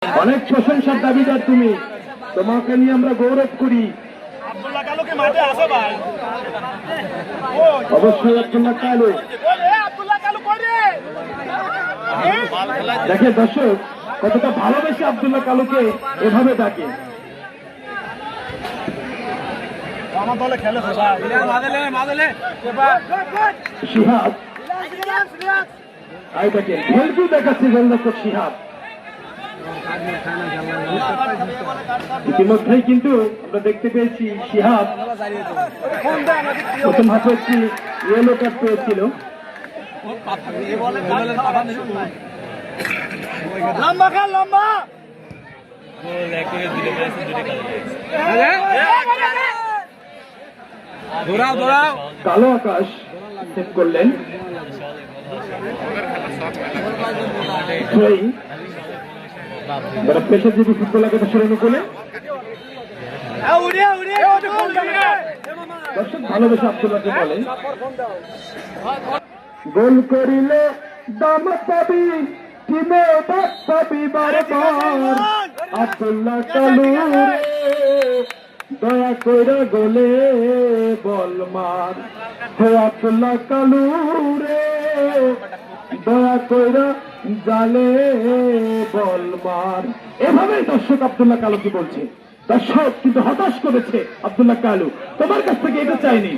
অনেক প্রশংসার দাবিদার তুমি, তোমাকে নিয়ে আমরা গৌরব করি। আব্দুল্লাহ কালু কি মাঠে আছে ভাই? অবশ্যই আব্দুল্লাহ কালু। আব্দুল্লাহ কালু কই রে? দেখে দর্শক কতটা ভালোবেসে আব্দুল্লাহ কালুকে এভাবে ডাকে। আমার দলে খেলে তো ভাই। মাদলে শিহাব আইটাকে ভেলকি দেখাচ্ছে গোলরক্ষক শিহাব। ইতিমধ্যেই কিন্তু আমরা দেখতে পেয়েছি শিহাব প্রথম হাতে একটি ইয়েলো কার্ড পেয়েছিল। লম্বা খেল লম্বা। কালো আকাশ সেভ করলেন। পেশাজীবী ফুটবল একাদশের অনুকূলে দর্শক ভালোবেসে আব্দুল্লাহকে বলে, গোল করিলে দাম পাবি, টিমে ডাক পাবি বারবার। আব্দুল্লাহ কালু দয়া কইরা গোলে বল মার, হে আব্দুল্লাহ কালু রে দয়া কইরা জালে বল মার। এভাবেই দর্শক আব্দুল্লাহ কালুকে বলছে। দর্শক কিন্তু হতাশ করেছে আব্দুল্লাহ কালু, তোমার কাছ থেকে এটা চাইনি।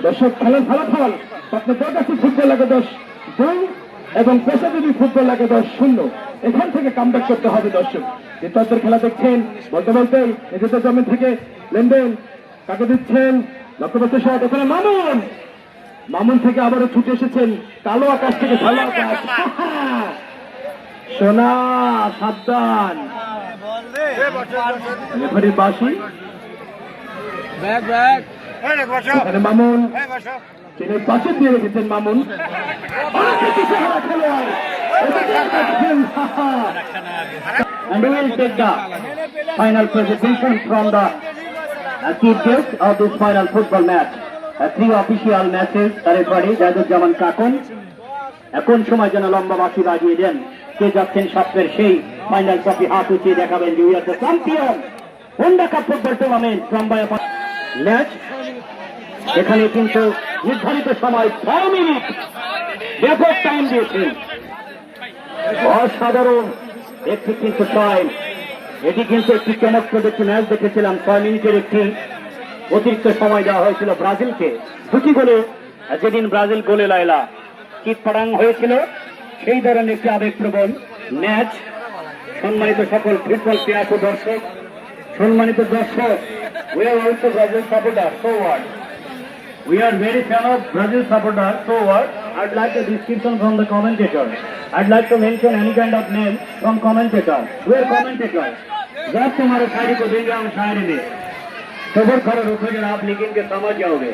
দর্শক খেলার ফলাফল আপনাদের কাছে ফুটবল লাগে 10-2 এবং পেশাজীবী ফুটবল লাগে 10-0। এখান থেকে কামব্যাক করতে হবে দর্শক। নেতাদের খেলা দেখছেন, বলতে বলতে নিজেদের জমি থেকে লেনদেন কাকে দিচ্ছেন লক্ষ্যবস্তু সহ এখানে মামুন। মামুন থেকে আবারও ছুটে এসেছেন কালো আকাশ থেকে ভালো আকাশ। সোনা সাবধান, রেফারি বাঁশি। এখানে মামুন চীনের পাশে দিয়ে রেখেছেন Mamun. And we will take the final presentation from the chief guest of this final football match. Three official matches, referee Zahiduzzaman কাকন এখন সময় যেন লম্বা বাঁশি বাজিয়ে দেন। কে যাচ্ছেন স্বপ্নের সেই ফাইনাল ট্রফি হাত উঠিয়ে দেখাবেন যে we are the champion Honda cup football tournament from by match. এখানে কিন্তু নির্ধারিত সময় 6 মিনিট ব্যাপক টাইম দিয়েছেন। অসাধারণ একটি কিন্তু টাইম। এটি কিন্তু একটি চমৎকার একটি ম্যাচ দেখেছিলাম। 6 মিনিটের একটি অতিরিক্ত সময় দেওয়া হয়েছিল ব্রাজিলকে। দুটি গোলে যেদিন ব্রাজিল গোলে লাইলা চিৎপাড়াং হয়েছিল, সেই ধরনের একটি আবেগপ্রবণ ম্যাচ। সম্মানিত সকল ফুটবল প্লেয়ার ও দর্শক, সম্মানিত দর্শক, we are also Brazil supporter, so what? We are very fan of Brazil supporter, so what? I'd like a description from the commentator. I'd like to mention any kind of name from commentator. We are commentator. जब तुम्हारे शायरी को देंगे हम शायरी में सबर करो, रुको जरा आप लेकिन के समझ जाओगे,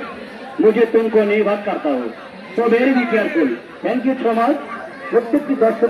मुझे तुमको नहीं बात करता हूँ, so very be careful. Thank you so much. प्रत्येक दर्शक